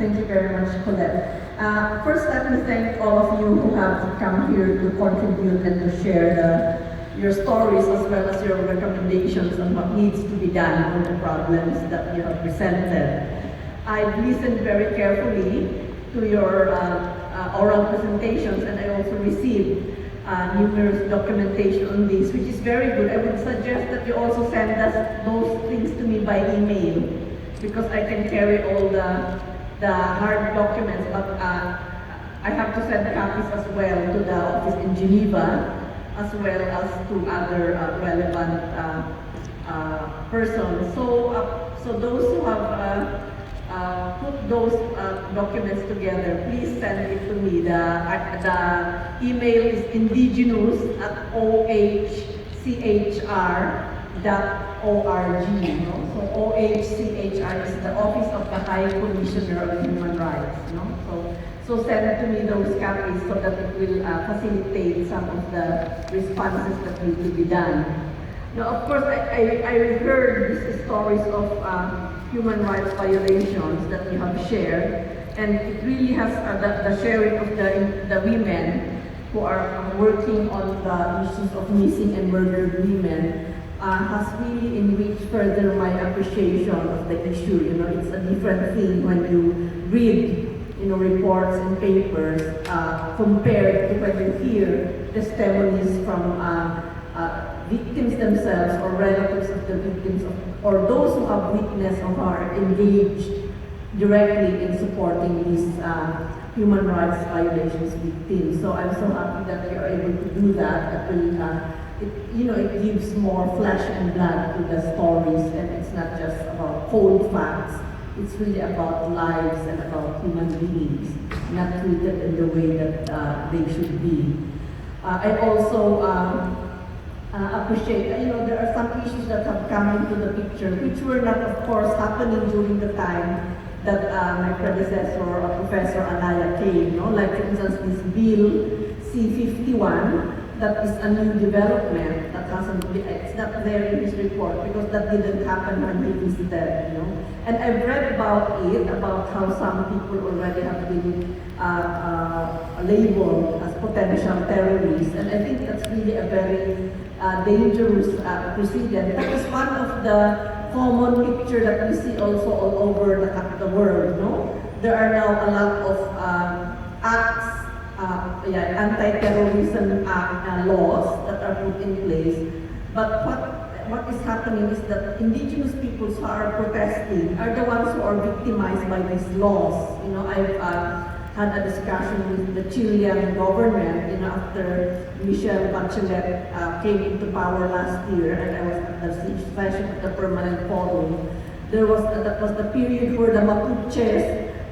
Thank you very much, Colette. First, let me thank all of you who have come here to contribute and to share your stories as well as your recommendations on what needs to be done on the problems that you have presented. I've listened very carefully to your oral presentations, and I also received numerous documentation on this, which is very good. I would suggest that you also send us those things to me by email, because I can carry all the hard documents, but I have to send copies as well to the office in Geneva, as well as to other relevant persons. So those who have put those documents together, please send it to me. The email is indigenous@ohchr.org. So OHCHR is the Office of the High Commissioner of Human Rights. So send to me those copies so that it will facilitate some of the responses that need to be done. Now, of course, I heard these stories of human rights violations that you have shared, and it really has the sharing of the women who are working on the issues of missing and murdered women has really enriched further my appreciation of the issue. It's a different thing when you read reports and papers compared to when you hear testimonies from victims themselves or relatives of the victims or those who have witnessed or are engaged directly in supporting these human rights violations victims. So I'm so happy that you are able to do that. It gives more flesh and blood to the stories, and it's not just about cold facts. It's really about lives and about human beings, not treated in the way that they should be. I also appreciate, there are some issues that have come into the picture, which were not, of course, happening during the time that my predecessor, Professor Anaya, came. Like, for instance, this Bill C-51, that is a new development that it's not there in his report because that didn't happen when he visited, And I've read about it, about how some people already have been labeled as potential terrorists, and I think that's really a very dangerous precedent. That is one of the common picture that we see also all over the world, There are now a lot of acts, anti-terrorism laws that are put in place. But what is happening is that indigenous peoples who are protesting are the ones who are victimized by these laws. I've had a discussion with the Chilean government, after Michelle Bachelet came into power last year, and I was at the session of the Permanent Forum. That was the period where the Mapuches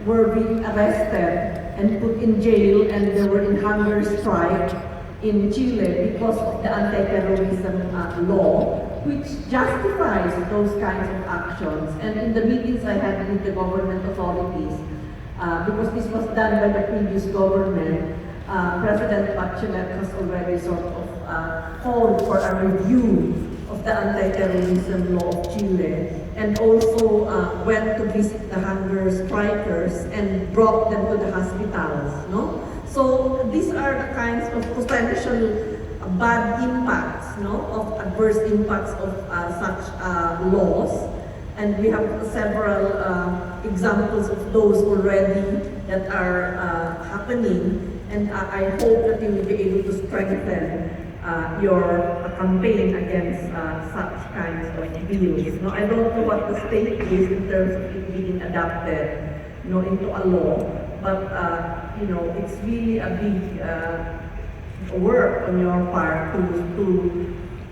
were being arrested and put in jail, and they were in hunger strike in Chile because of the anti-terrorism law, which justifies those kinds of actions. And in the meetings I had with the government authorities, because this was done by the previous government, President Bachelet has already sort of called for a review of the anti-terrorism law of Chile, and also went to visit the hunger strikers and brought them to the hospitals. So these are the kinds of potential bad impacts, of adverse impacts of such laws. And we have several examples of those already that are happening, and I hope that you will be able to strengthen your campaign against such kinds of bills. I don't know what the state is in terms of it being adopted into a law, but it's really a big work on your part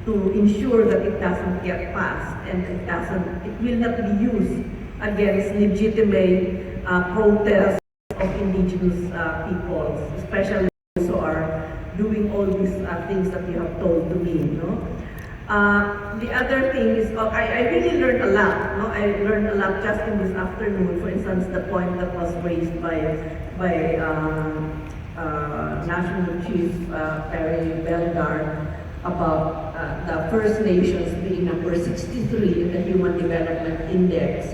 to ensure that it doesn't get passed, and it will not be used against legitimate protests of indigenous peoples, especially those who are doing all these things that you have told to me. The other thing is, I really learned a lot. I learned a lot just in this afternoon. For instance, the point that was raised by National Chief Perry Bellegarde about the First Nations being number 63 in the Human Development Index.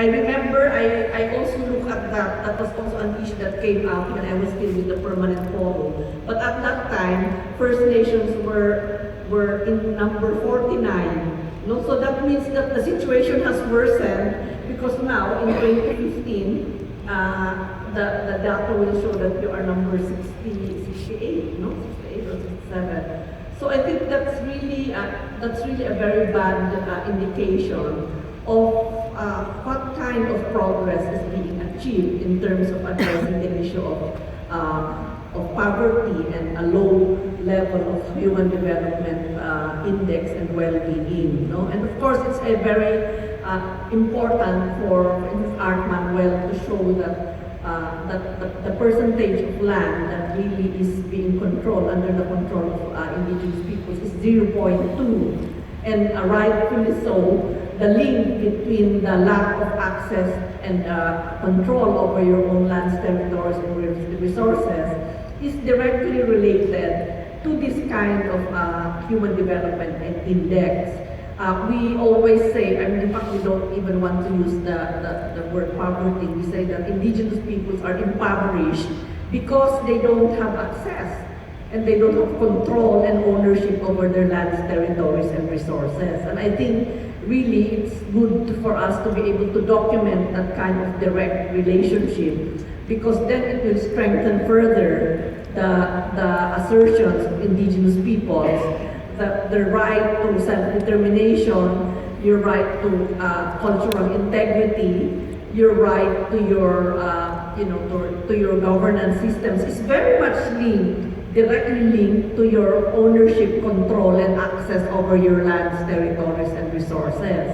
I remember I also looked at that. That was also an issue that came out when I was still with the permanent forum. But at that time, First Nations were in number 49. No? So that means that the situation has worsened because now in 2015, the data will show that you are number 68, no? 68 or 67. So I think that's really a very bad indication of what kind of progress is being achieved in terms of addressing the issue of poverty and a low level of human development index and well-being. No? And of course, it's a very important for Art Manuel to show that the percentage of land that really is being controlled under the control of indigenous peoples is 0.2. And rightfully so, the link between the lack of access and control over your own lands, territories, and resources is directly related to this kind of human development index. We always say, and in fact we don't even want to use the word poverty, we say that indigenous peoples are impoverished because they don't have access and they don't have control and ownership over their lands, territories, and resources. And I think really it's good for us to be able to document that kind of direct relationship because then it will strengthen further the assertions of indigenous peoples that the right to self-determination, your right to cultural integrity, your right to your, to your governance systems is very much directly linked to your ownership, control, and access over your lands, territories, and resources.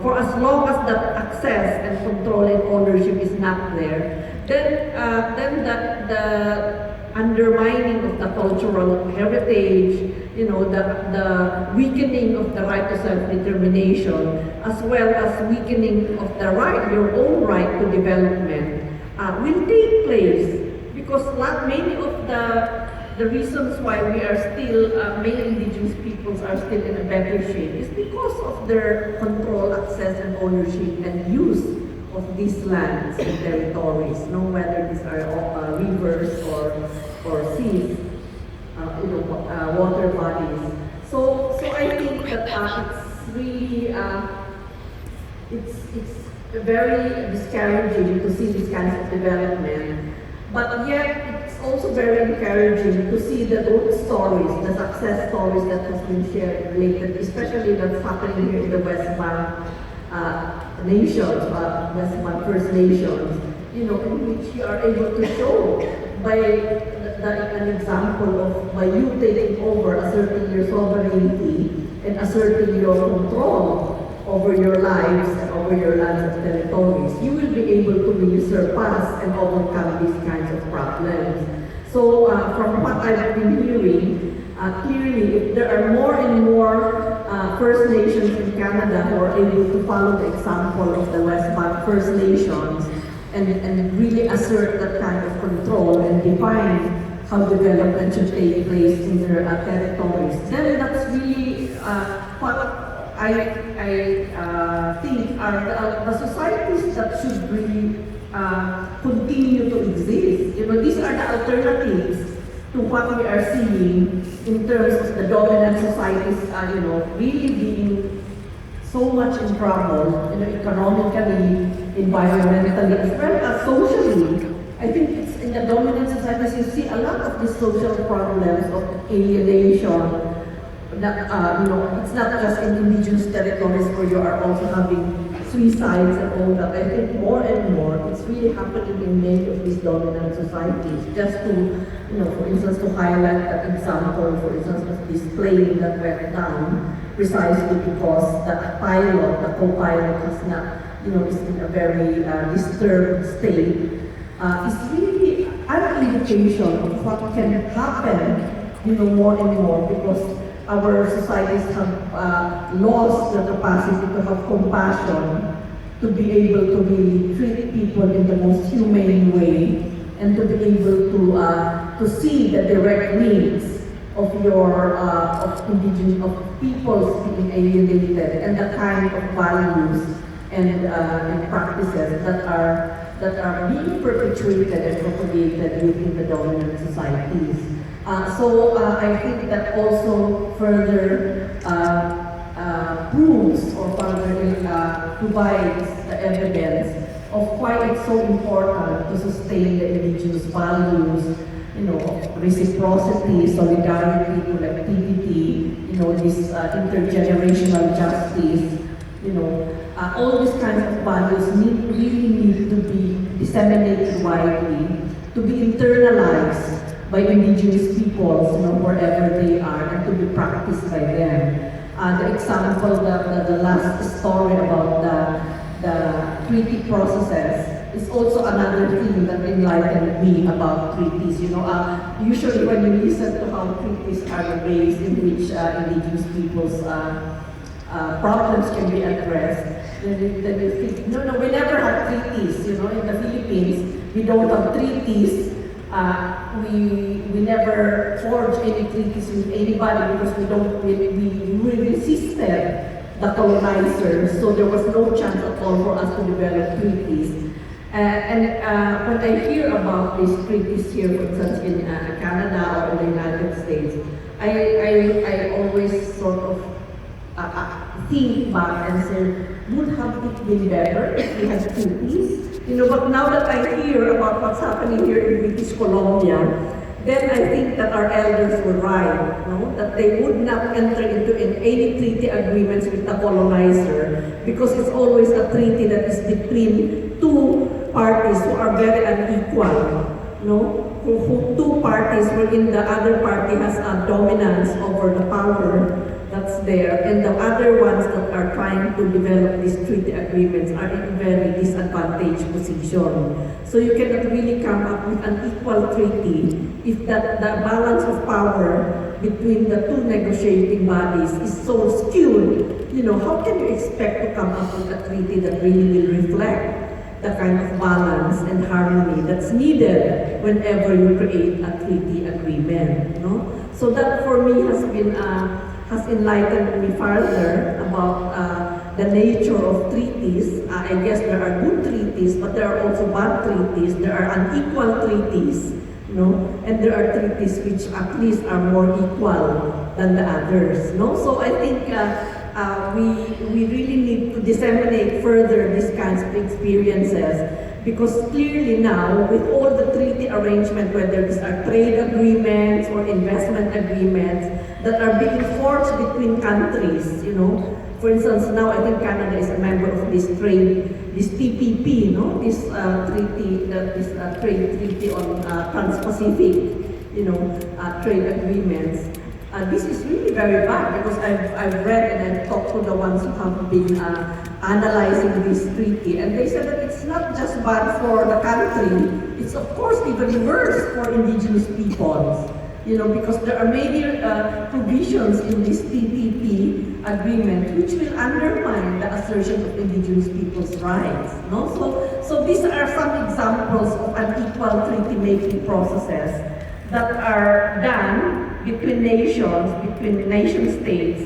For as long as that access and control and ownership is not there, then the undermining of the cultural heritage, the weakening of the right to self-determination, as well as weakening of the right, your own right to development, will take place. Because many of the reasons why we are still, many indigenous peoples are still in a better shape is because of their control, access, and ownership and use of these lands and territories, whether these are rivers or seas, water bodies. So I think that it's really it's very discouraging to see these kinds of development. But yet, it's also very encouraging to see the good stories, the success stories that has been shared related, especially that's happening here in the West Bank nations, West Bank First Nations, in which you are able to show by an example of by you taking over, asserting your sovereignty and asserting your control over your lives and over your lands and territories, you will be able to really surpass and overcome these kinds of problems. So from what I've been hearing, clearly if there are more and more First Nations in Canada who are able to follow the example of the West Bank First Nations and really assert that kind of control and define how development should take place in their territories, then that's really what I think are the societies that should really continue to exist. These are the alternatives to what we are seeing in terms of the dominant societies, really being so much in trouble, economically, environmentally, as well as socially. I think it's in the dominant societies you see a lot of the social problems of alienation. It's not just in indigenous territories where you are also having suicides and all that. I think more and more it's really happening in many of these dominant societies. Just to, for instance, to highlight that example, for instance, of this plane that went down precisely because the pilot, the co-pilot, is not, is in a very disturbed state. Is really an indication of what can happen, more and more because our societies have lost the capacity to have compassion, to be able to really treat people in the most humane way, and to be able to see the direct needs of of indigenous peoples being alienated and the kind of values and practices that are being perpetuated and propagated within the dominant societies. So I think that also further proves or further provides the evidence of why it's so important to sustain the indigenous values, of reciprocity, solidarity, collectivity, this intergenerational justice, all these kinds of values really need to be disseminated widely, to be internalized by indigenous peoples, wherever they are, and to be practiced by them. The example, the last story about the treaty processes is also another thing that enlightened me about treaties. Usually when you listen to how treaties are the ways in which indigenous people's problems can be addressed, then you think, no, we never have treaties. In the Philippines, we don't have treaties. We never forge any treaties with anybody because we resisted the colonizers, so there was no chance at all for us to develop treaties. When I hear about these treaties here, for instance, in Canada or in the United States, I always sort of think back and say, would have it been better if we had treaties? But now that I hear about what's happening here in British Columbia, then I think that our elders were right, that they would not enter into any treaty agreements with the colonizer because it's always a treaty that is between two parties who are very unequal, who two parties wherein the other party has a dominance over the power that's there, and the other ones that are trying to develop these treaty agreements are in a very disadvantaged position. So you cannot really come up with an equal treaty if the balance of power between the two negotiating bodies is so skewed. How can you expect to come up with a treaty that really will reflect the kind of balance and harmony that's needed whenever you create a treaty agreement? So that for me has enlightened me further about the nature of treaties. I guess there are good treaties, but there are also bad treaties. There are unequal treaties, and there are treaties which at least are more equal than the others. So I think we really need to disseminate further these kinds of experiences, because clearly now, with all the treaty arrangements, whether these are trade agreements or investment agreements that are being forged between countries, for instance, now I think Canada is a member of this TPP, this trade treaty on Trans-Pacific, trade agreements. This is really very bad because I've read and I've talked to the ones who have been analyzing this treaty, and they said that it's not just bad for the country, it's of course even worse for indigenous peoples, because there are many provisions in this TPP agreement which will undermine the assertion of indigenous people's rights. So these are some examples of unequal treaty-making processes that are done between nations, between nation-states,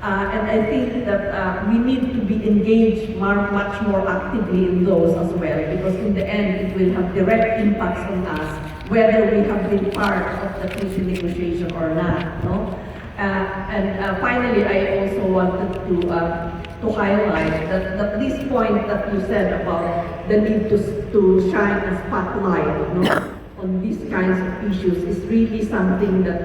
and I think that we need to be engaged much more actively in those as well, because in the end it will have direct impacts on us, whether we have been part of the treaty negotiation or not. Finally, I also wanted to highlight that this point that you said about the need to shine a spotlight, on these kinds of issues is really something that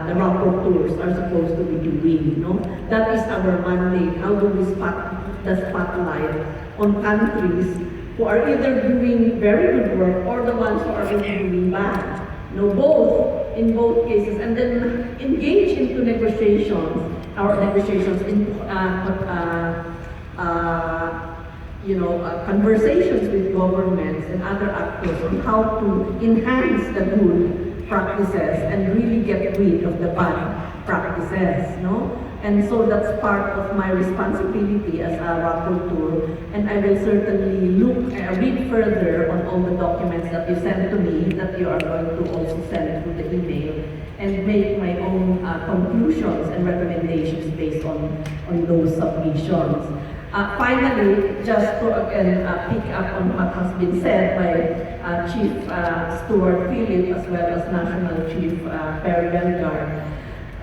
the rapporteurs are supposed to be doing. That is our mandate. How do we spot the spotlight on countries who are either doing very good work or the ones who are really doing bad? Both, in both cases, and then engage into negotiations, conversations with governments and other actors on how to enhance the good practices and really get rid of the bad practices, And so that's part of my responsibility as a rapporteur, and I will certainly read further on all the documents that you sent to me, that you are going to also send through the email, and make my own conclusions and recommendations based on those submissions. Finally, just to again pick up on what has been said by Chief Stuart Philip as well as National Chief Perry Bellegarde,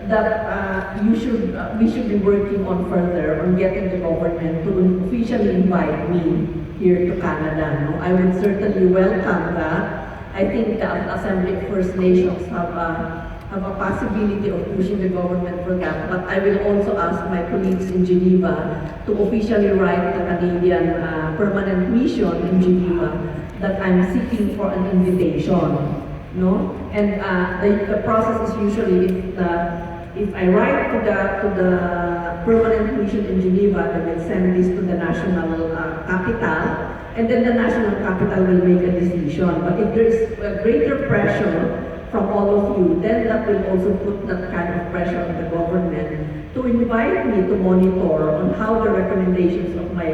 that we should be working on further on getting the government to officially invite me here to Canada. No? I would certainly welcome that. I think the Assembly of First Nations have a possibility of pushing the government for that, but I will also ask my colleagues in Geneva to officially write the Canadian permanent mission in Geneva that I'm seeking for an invitation. No? And the process is usually if I write to the permanent mission in Geneva, they will send this to the national capital, and then the national capital will make a decision. But if there is a greater pressure from all of you, then that will also put that kind of pressure on the government to invite me to monitor on how the recommendations of my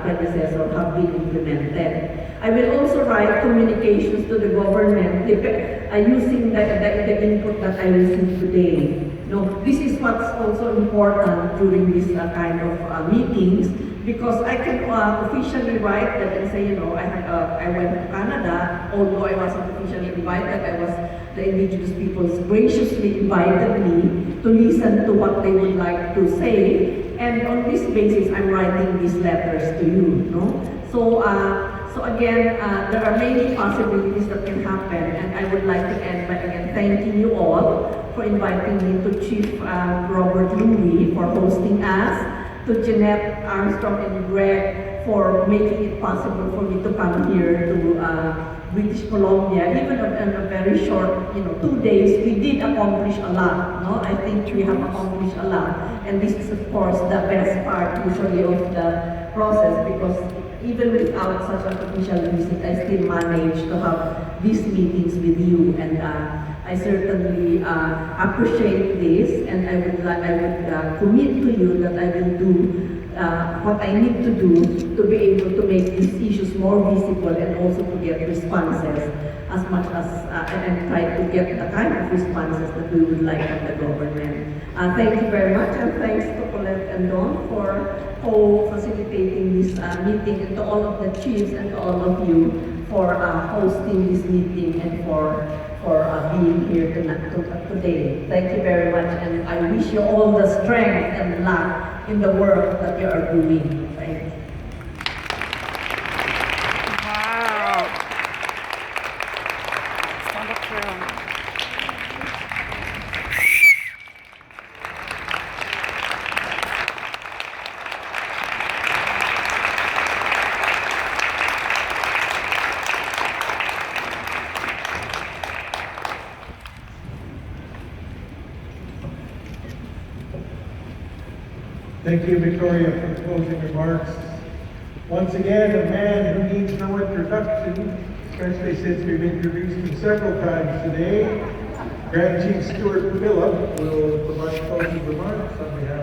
predecessor have been implemented. I will also write communications to the government using the input that I received today. No, this is what's also important during this kind of meetings, because I can officially write that and say, I went to Canada, although I wasn't officially invited, the Indigenous peoples graciously invited me to listen to what they would like to say, and on this basis, I'm writing these letters to you. No? So again, there are many possibilities that can happen, and I would like to end by again thanking you all for inviting me, to Chief Robert Louis for hosting us, to Jeanette Armstrong and Greg for making it possible for me to come here to British Columbia. Even in a very short, 2 days, we did accomplish a lot. No, I think we have accomplished a lot, and this is of course the best part usually of the process, because even without such an official visit, I still managed to have these meetings with you, and I certainly appreciate this, and I would commit to you that I will do what I need to do to be able to make these issues more visible, and also to get responses as much as and try to get the kind of responses that we would like from the government. Thank you very much, and thanks to Colette and Don for facilitating this meeting, and to all of the chiefs and to all of you for hosting this meeting and for being here today. Thank you very much, and I wish you all the strength and luck in the work that you are doing. Thank you. Wow. Stand up here. Thank you, Victoria, for closing remarks. Once again, a man who needs no introduction, especially since we've introduced him several times today. Grand Chief Stuart Phillip will provide closing remarks on behalf